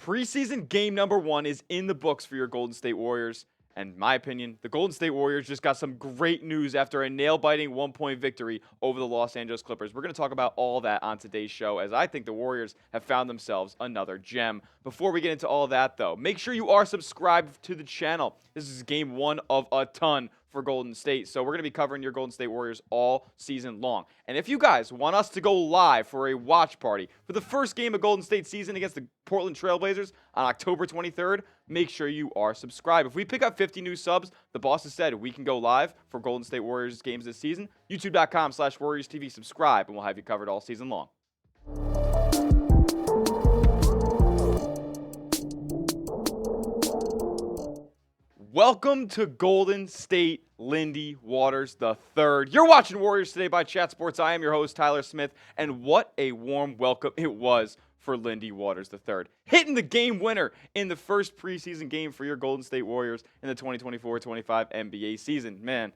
Preseason game number 1 is in the books for your Golden State Warriors. And in my opinion, the Golden State Warriors just got some great news after a nail-biting 1-point victory over the Los Angeles Clippers. We're going to talk about all that on today's show, as I think the Warriors have found themselves another gem. Before we get into all that, though, make sure you are subscribed to the channel. This is game 1 of a ton for Golden State. So we're going to be covering your Golden State Warriors all season long. And if you guys want us to go live for a watch party for the first game of Golden State season against the Portland Trailblazers on October 23rd, make sure you are subscribed. If we pick up 50 new subs, the boss has said we can go live for Golden State Warriors games this season. YouTube.com/WarriorsTV. Subscribe, and we'll have you covered all season long. Welcome to Golden State, Lindy Waters III. You're watching Warriors Today by Chat Sports. I am your host, Tyler Smith, and what a warm welcome it was for Lindy Waters III. Hitting the game winner in the first preseason game for your Golden State Warriors in the 2024-25 NBA season. Man,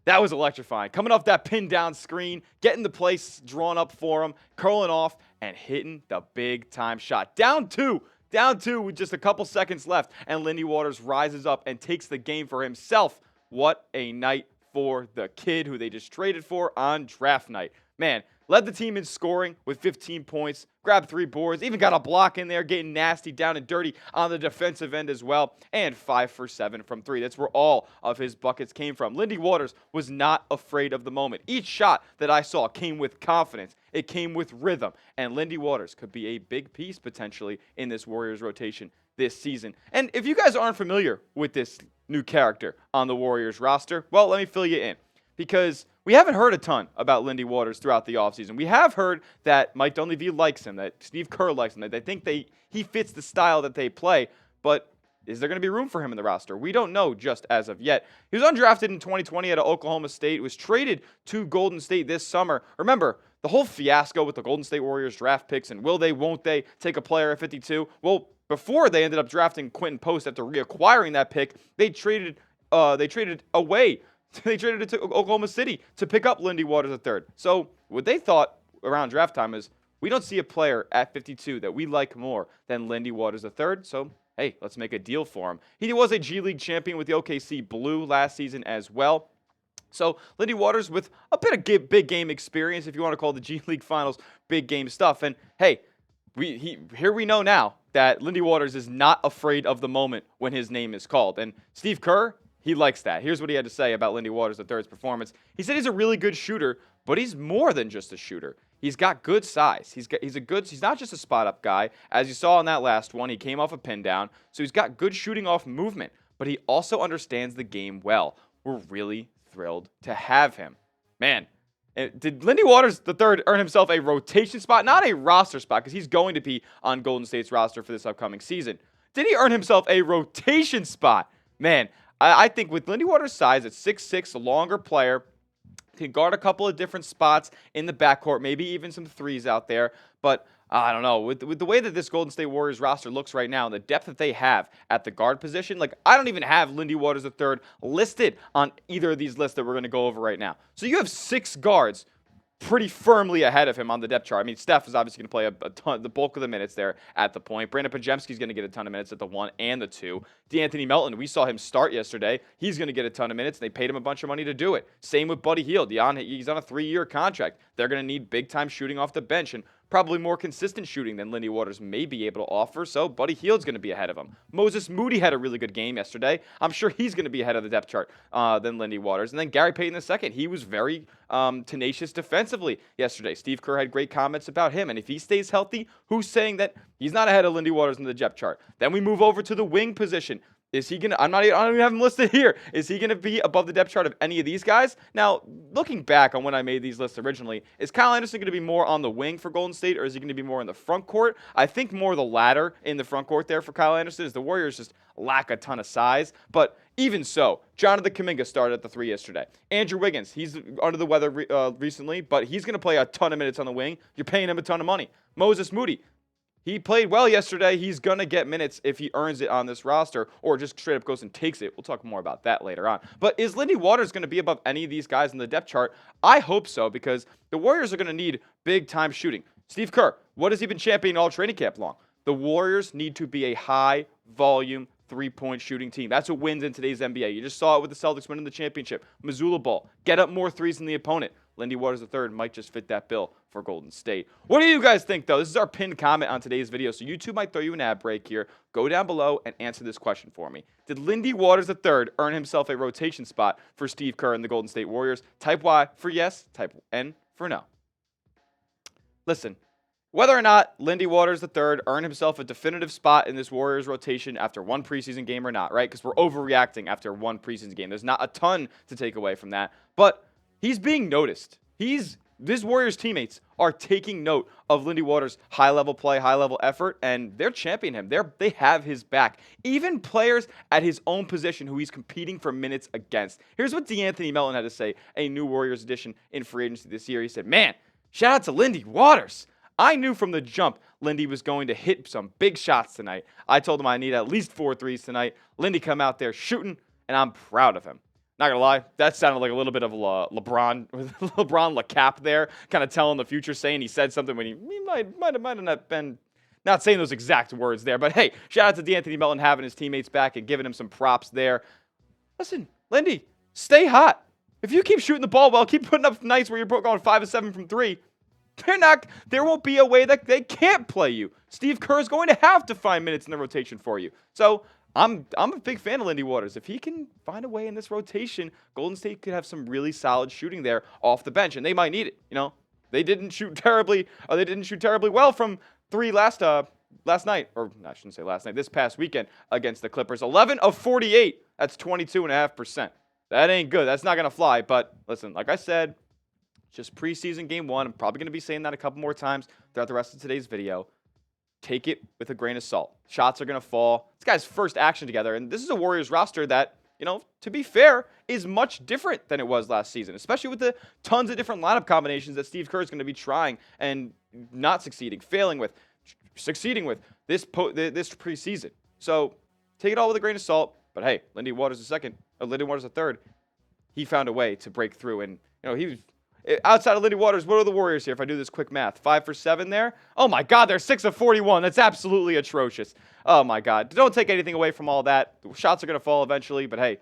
that was electrifying. Coming off that pinned down screen, getting the place drawn up for him, curling off, and hitting the big-time shot. Down two with just a couple seconds left, and Lindy Waters rises up and takes the game for himself. What a night for the kid who they just traded for on draft night. Man, led the team in scoring with 15 points, grabbed 3 boards, even got a block in there, getting nasty, down and dirty on the defensive end as well, and 5 for 7 from 3. That's where all of his buckets came from. Lindy Waters was not afraid of the moment. Each shot that I saw came with confidence. It came with rhythm, and Lindy Waters could be a big piece potentially in this Warriors rotation this season. And if you guys aren't familiar with this new character on the Warriors roster, well, let me fill you in. Because we haven't heard a ton about Lindy Waters throughout the offseason. We have heard that Mike Dunleavy likes him, that Steve Kerr likes him, that they think he fits the style that they play. But is there going to be room for him in the roster? We don't know just as of yet. He was undrafted in 2020 out of Oklahoma State, was traded to Golden State this summer. Remember, the whole fiasco with the Golden State Warriors draft picks and will they, won't they take a player at 52? Well, before they ended up drafting Quentin Post after reacquiring that pick, they traded away. They traded it to Oklahoma City to pick up Lindy Waters III. So what they thought around draft time is, we don't see a player at 52 that we like more than Lindy Waters III. So, hey, let's make a deal for him. He was a G League champion with the OKC Blue last season as well. So Lindy Waters with a bit of big game experience, if you want to call the G League Finals big game stuff. And hey, here we know now that Lindy Waters is not afraid of the moment when his name is called. And Steve Kerr, he likes that. Here's what he had to say about Lindy Waters III's performance. He said he's a really good shooter, but he's more than just a shooter. He's got good size. He's not just a spot-up guy. As you saw in that last one, he came off a pin down, so he's got good shooting off movement, but he also understands the game well. We're really thrilled to have him. Man, did Lindy Waters III earn himself a rotation spot? Not a roster spot, because he's going to be on Golden State's roster for this upcoming season. Did he earn himself a rotation spot? Man, I think with Lindy Waters' size at 6'6", a longer player, can guard a couple of different spots in the backcourt, maybe even some threes out there. But I don't know, with the way that this Golden State Warriors roster looks right now, and the depth that they have at the guard position, like I don't even have Lindy Waters III listed on either of these lists that we're going to go over right now. So you have 6 guards pretty firmly ahead of him on the depth chart. I mean, Steph is obviously going to play a ton, the bulk of the minutes there at the point. Brandon Podziemski's going to get a ton of minutes at the 1 and the 2. DeAnthony Melton, we saw him start yesterday. He's going to get a ton of minutes, and they paid him a bunch of money to do it. Same with Buddy Hield. He's on a 3-year contract. They're going to need big-time shooting off the bench and probably more consistent shooting than Lindy Waters may be able to offer, so Buddy Hield's going to be ahead of him. Moses Moody had a really good game yesterday. I'm sure he's going to be ahead of the depth chart than Lindy Waters. And then Gary Payton II, he was very tenacious defensively yesterday. Steve Kerr had great comments about him, and if he stays healthy, who's saying that he's not ahead of Lindy Waters in the depth chart? Then we move over to the wing position. Is he going to, I don't even have him listed here. Is he going to be above the depth chart of any of these guys? Now, looking back on when I made these lists originally, is Kyle Anderson going to be more on the wing for Golden State, or is he going to be more in the front court? I think more the latter in the front court there for Kyle Anderson, as the Warriors just lack a ton of size. But even so, Jonathan Kuminga started at the 3 yesterday. Andrew Wiggins, he's under the weather recently, but he's going to play a ton of minutes on the wing. You're paying him a ton of money. Moses Moody, he played well yesterday. He's going to get minutes if he earns it on this roster or just straight up goes and takes it. We'll talk more about that later on. But is Lindy Waters going to be above any of these guys in the depth chart? I hope so, because the Warriors are going to need big-time shooting. Steve Kerr, what has he been championing all training camp long? The Warriors need to be a high-volume three-point shooting team. That's what wins in today's NBA. You just saw it with the Celtics winning the championship. Missoula ball. Get up more threes than the opponent. Lindy Waters III might just fit that bill for Golden State. What do you guys think, though? This is our pinned comment on today's video, so YouTube might throw you an ad break here. Go down below and answer this question for me. Did Lindy Waters III earn himself a rotation spot for Steve Kerr and the Golden State Warriors? Type Y for yes, type N for no. Listen, whether or not Lindy Waters III earned himself a definitive spot in this Warriors rotation after one preseason game or not, right? Because we're overreacting after one preseason game. There's not a ton to take away from that, but he's being noticed. This Warriors teammates are taking note of Lindy Waters' high-level play, high-level effort, and they're championing him. They have his back. Even players at his own position who he's competing for minutes against. Here's what DeAnthony Melton had to say, a new Warriors addition in free agency this year. He said, man, shout out to Lindy Waters. I knew from the jump Lindy was going to hit some big shots tonight. I told him I need at least 4 threes tonight. Lindy come out there shooting, and I'm proud of him. Not going to lie, that sounded like a little bit of LeBron LeCap there, kind of telling the future, saying he said something when he might have not been, not saying those exact words there. But hey, shout out to DeAnthony Melton having his teammates back and giving him some props there. Listen, Lindy, stay hot. If you keep shooting the ball well, keep putting up nights where you're going 5 of 7 from 3, there won't be a way that they can't play you. Steve Kerr is going to have to find minutes in the rotation for you. So I'm a big fan of Lindy Waters. If he can find a way in this rotation, Golden State could have some really solid shooting there off the bench, and they might need it. You know, they didn't shoot terribly well from 3 last night, or I shouldn't say last night, this past weekend against the Clippers. 11 of 48. That's 22.5%. That ain't good. That's not gonna fly. But listen, like I said, just preseason game 1. I'm probably going to be saying that a couple more times throughout the rest of today's video. Take it with a grain of salt. Shots are going to fall. This guy's first action together, and this is a Warriors roster that, you know, to be fair, is much different than it was last season, especially with the tons of different lineup combinations that Steve Kerr is going to be trying and not succeeding, failing with, succeeding with this preseason. So take it all with a grain of salt. But hey, Lindy Waters III, he found a way to break through, and you know he was. Outside of Lindy Waters, what are the Warriors here? If I do this quick math, 5 for 7 there. Oh my God, they're 6 of 41. That's absolutely atrocious. Oh my God. Don't take anything away from all that. The shots are going to fall eventually, but hey,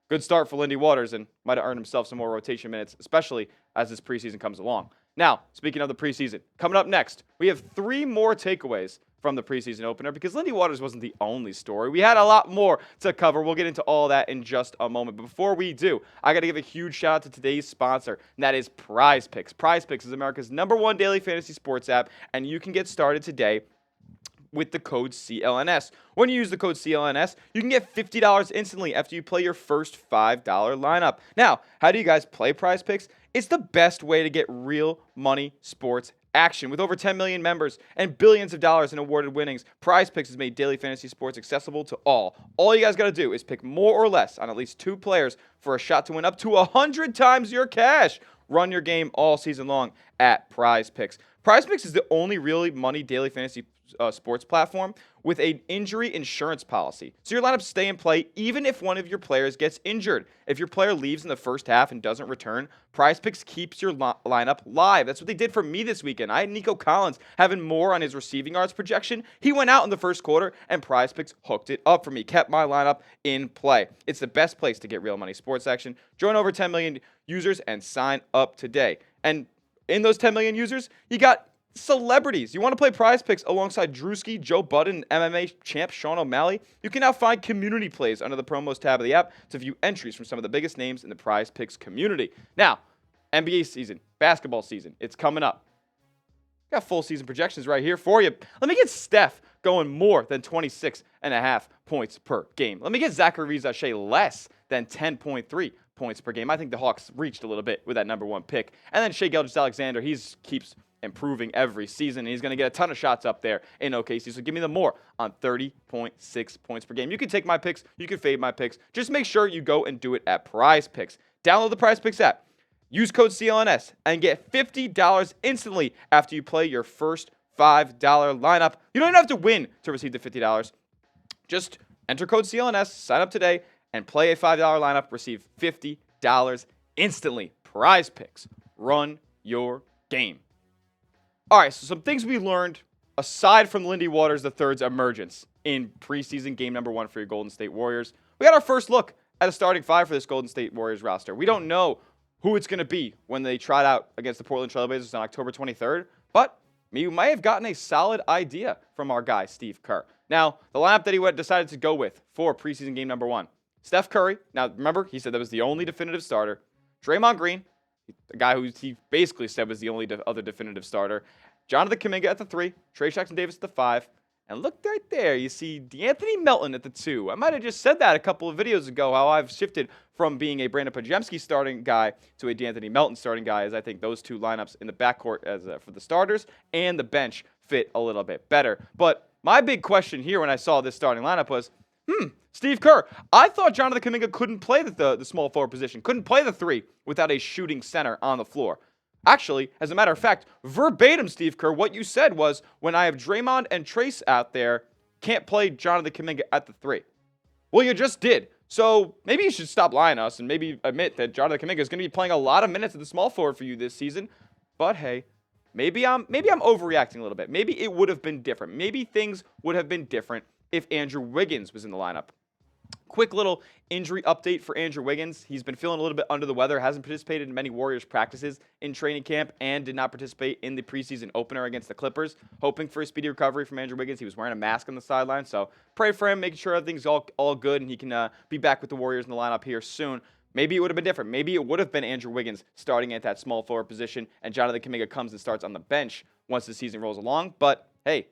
good start for Lindy Waters and might have earned himself some more rotation minutes, especially as this preseason comes along. Now, speaking of the preseason, coming up next, we have 3 more takeaways from the preseason opener because Lindy Waters wasn't the only story. We had a lot more to cover. We'll get into all that in just a moment. But before we do, I got to give a huge shout out to today's sponsor, and that is Prize Picks. Prize Picks is America's #1 daily fantasy sports app, and you can get started today with the code CLNS. When you use the code CLNS, you can get $50 instantly after you play your first $5 lineup. Now, how do you guys play Prize Picks? It's the best way to get real money sports action. With over 10 million members and billions of dollars in awarded winnings, Prize Picks has made daily fantasy sports accessible to all. All you guys got to do is pick more or less on at least 2 players for a shot to win up to 100 times your cash. Run your game all season long at Prize Picks. Prize Picks is the only really money daily fantasy sports platform with an injury insurance policy. So your lineups stay in play even if one of your players gets injured. If your player leaves in the first half and doesn't return, Prize Picks keeps your lineup live. That's what they did for me this weekend. I had Nico Collins having more on his receiving yards projection. He went out in the first quarter, and Prize Picks hooked it up for me, kept my lineup in play. It's the best place to get real money sports action. Join over 10 million users and sign up today. And in those 10 million users, you got celebrities. You want to play Prize Picks alongside Drewski, Joe Budden, and MMA champ Sean O'Malley? You can now find community plays under the promos tab of the app to view entries from some of the biggest names in the Prize Picks community. Now, NBA season, basketball season, it's coming up. Got full season projections right here for you. Let me get Steph going more than 26.5 points per game. Let me get Zachary Zache less than 10.3 points per game. I think the Hawks reached a little bit with that #1 pick. And then Shai Gilgeous-Alexander, keeps improving every season, and he's going to get a ton of shots up there in OKC. So give me the more on 30.6 points per game. You can take my picks. You can fade my picks. Just make sure you go and do it at Prize Picks. Download the Prize Picks app. Use code CLNS and get $50 instantly after you play your first $5 lineup. You don't even have to win to receive the $50. Just enter code CLNS, sign up today, and play a $5 lineup. Receive $50 instantly. Prize Picks. Run your game. All right, so some things we learned aside from Lindy Waters III's emergence in preseason game number 1 for your Golden State Warriors, we got our first look at a starting five for this Golden State Warriors roster. We don't know who it's going to be when they trot out against the Portland Trailblazers on October 23rd, but you might have gotten a solid idea from our guy, Steve Kerr. Now, the lineup that he decided to go with for preseason game number 1, Steph Curry. Now, remember, he said that was the only definitive starter. Draymond Green, the guy who he basically said was the only other definitive starter. Jonathan Kuminga at the 3, Trey Jackson-Davis at the 5, and look right there, you see D'Anthony Melton at the 2. I might have just said that a couple of videos ago, how I've shifted from being a Brandon Podziemski starting guy to a D'Anthony Melton starting guy, as I think those two lineups in the backcourt as for the starters and the bench fit a little bit better. But my big question here when I saw this starting lineup was, Steve Kerr, I thought Jonathan Kuminga couldn't play the small forward position, couldn't play the 3 without a shooting center on the floor. Actually, as a matter of fact, verbatim, Steve Kerr, what you said was, when I have Draymond and Trace out there, can't play Jonathan Kuminga at the 3. Well, you just did. So maybe you should stop lying to us and maybe admit that Jonathan Kuminga is going to be playing a lot of minutes at the small forward for you this season. But hey, maybe I'm overreacting a little bit. Maybe it would have been different. Maybe things would have been different if Andrew Wiggins was in the lineup. Quick little injury update for Andrew Wiggins. He's been feeling a little bit under the weather, hasn't participated in many Warriors practices in training camp, and did not participate in the preseason opener against the Clippers. Hoping for a speedy recovery from Andrew Wiggins. He was wearing a mask on the sideline, so pray for him, making sure everything's all good, and he can be back with the Warriors in the lineup here soon. Maybe it would have been different. Maybe it would have been Andrew Wiggins starting at that small forward position, and Jonathan Kuminga comes and starts on the bench once the season rolls along. But hey,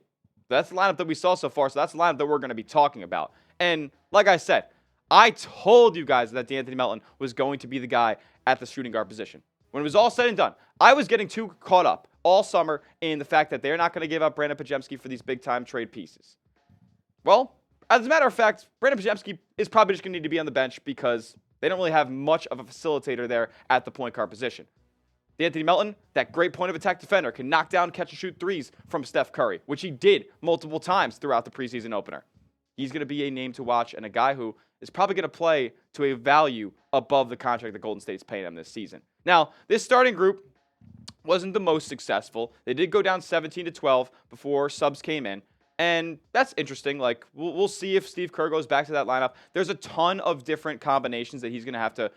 that's the lineup that we saw so far, so that's the lineup that we're going to be talking about. And like I said, I told you guys that D'Anthony Melton was going to be the guy at the shooting guard position. When it was all said and done, I was getting too caught up all summer in the fact that they're not going to give up Brandon Podziemski for these big-time trade pieces. Well, as a matter of fact, Brandon Podziemski is probably just going to need to be on the bench because they don't really have much of a facilitator there at the point guard position. D'Anthony Melton, that great point of attack defender, can knock down, catch and shoot threes from Steph Curry, which he did multiple times throughout the preseason opener. He's going to be a name to watch and a guy who is probably going to play to a value above the contract that Golden State's paying him this season. Now, this starting group wasn't the most successful. They did go down 17-12 before subs came in, and that's interesting. Like, we'll see if Steve Kerr goes back to that lineup. There's a ton of different combinations that he's going to have to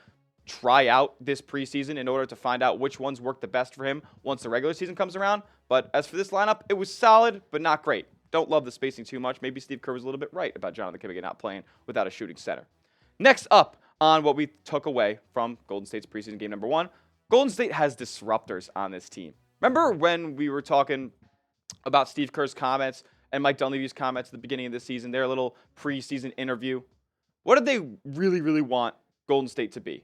try out this preseason in order to find out which ones work the best for him once the regular season comes around. But as for this lineup, it was solid, but not great. Don't love the spacing too much. Maybe Steve Kerr was a little bit right about Jonathan Kuminga not playing without a shooting center. Next up on what we took away from Golden State's preseason game number 1, Golden State has disruptors on this team. Remember when we were talking about Steve Kerr's comments and Mike Dunleavy's comments at the beginning of this season, their little preseason interview? What did they really, really want Golden State to be?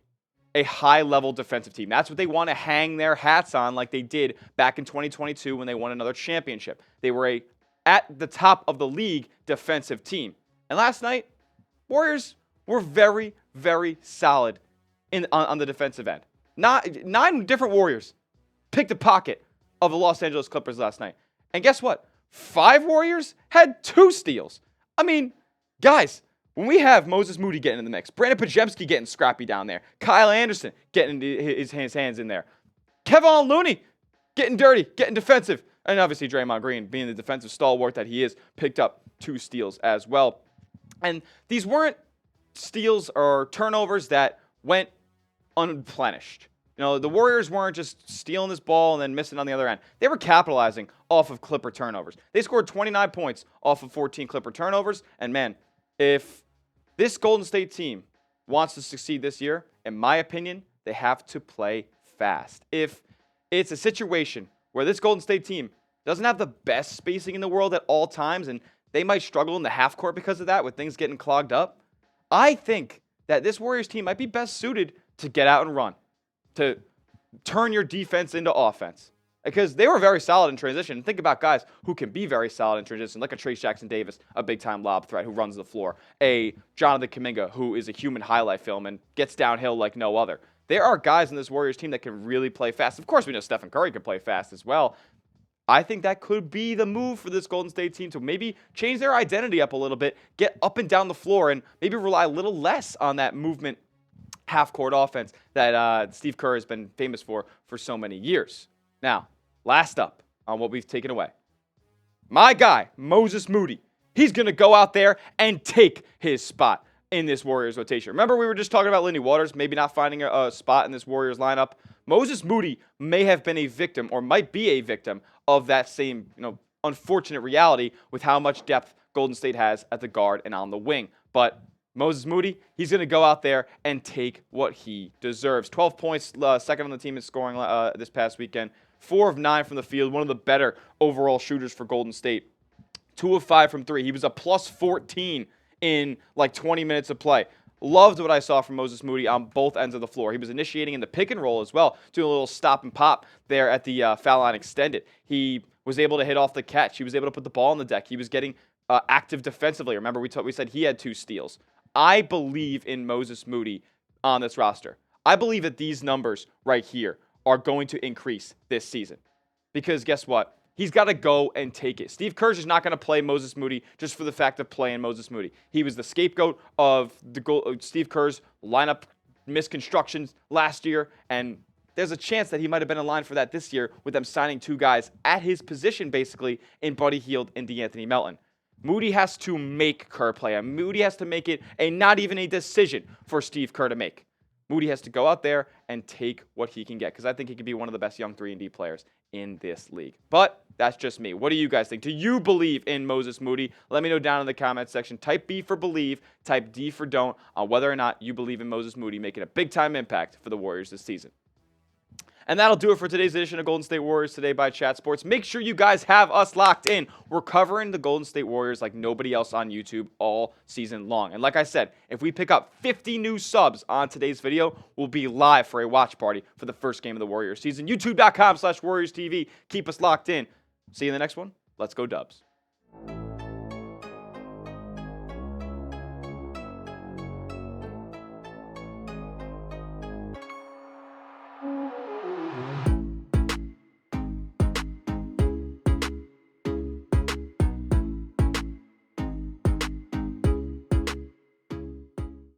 A high-level defensive team. That's what they want to hang their hats on like they did back in 2022 when they won another championship. They were at the top of the league defensive team. And last night, Warriors were very, very solid on the defensive end. 9 different Warriors picked a pocket of the Los Angeles Clippers last night. And guess what? 5 Warriors had 2 steals. I mean, guys, when we have Moses Moody getting in the mix, Brandon Podziemski getting scrappy down there, Kyle Anderson getting his hands in there, Kevon Looney getting dirty, getting defensive, and obviously Draymond Green, being the defensive stalwart that he is, picked up 2 steals as well. And these weren't steals or turnovers that went unplenished. You know, the Warriors weren't just stealing this ball and then missing on the other end. They were capitalizing off of Clipper turnovers. They scored 29 points off of 14 Clipper turnovers. And man, if this Golden State team wants to succeed this year, in my opinion, they have to play fast. If it's a situation where this Golden State team doesn't have the best spacing in the world at all times, and they might struggle in the half court because of that, with things getting clogged up, I think that this Warriors team might be best suited to get out and run, to turn your defense into offense. Because they were very solid in transition. And think about guys who can be very solid in transition, like a Trey Jackson-Davis, a big-time lob threat who runs the floor, a Jonathan Kuminga, who is a human highlight film and gets downhill like no other. There are guys in this Warriors team that can really play fast. Of course, we know Stephen Curry can play fast as well. I think that could be the move for this Golden State team to maybe change their identity up a little bit, get up and down the floor, and maybe rely a little less on that movement half-court offense that Steve Kerr has been famous for so many years. Now, last up on what we've taken away. my guy, Moses Moody, he's going to go out there and take his spot in this Warriors rotation. Remember, we were just talking about Lindy Waters maybe not finding a spot in this Warriors lineup. Moses Moody may have been a victim or might be a victim of that same, unfortunate reality with how much depth Golden State has at the guard and on the wing. But Moses Moody, he's going to go out there and take what he deserves. 12 points, second on the team in scoring this past weekend. 4 of 9 from the field, one of the better overall shooters for Golden State. 2 of 5 from 3. He was a plus 14 in like 20 minutes of play. Loved what I saw from Moses Moody on both ends of the floor. He was initiating in the pick and roll as well, doing a little stop and pop there at the foul line extended. He was able to hit off the catch. He was able to put the ball on the deck. He was getting active defensively. Remember, we said he had 2 steals. I believe in Moses Moody on this roster. I believe that these numbers right here are going to increase this season. Because guess what? He's got to go and take it. Steve Kerr is not going to play Moses Moody just for the fact of playing Moses Moody. He was the scapegoat of Steve Kerr's lineup misconstructions last year, and there's a chance that he might have been in line for that this year with them signing 2 guys at his position, basically, in Buddy Hield and DeAnthony Melton. Moody has to make Kerr play. And Moody has to make it not even a decision for Steve Kerr to make. Moody has to go out there and take what he can get because I think he could be one of the best young 3-and-D players in this league. But that's just me. What do you guys think? Do you believe in Moses Moody? Let me know down in the comments section. Type B for believe, type D for don't on whether or not you believe in Moses Moody making a big-time impact for the Warriors this season. And that'll do it for today's edition of Golden State Warriors Today by Chat Sports. Make sure you guys have us locked in. We're covering the Golden State Warriors like nobody else on YouTube all season long. And like I said, if we pick up 50 new subs on today's video, we'll be live for a watch party for the first game of the Warriors season. YouTube.com/WarriorsTV. Keep us locked in. See you in the next one. Let's go Dubs.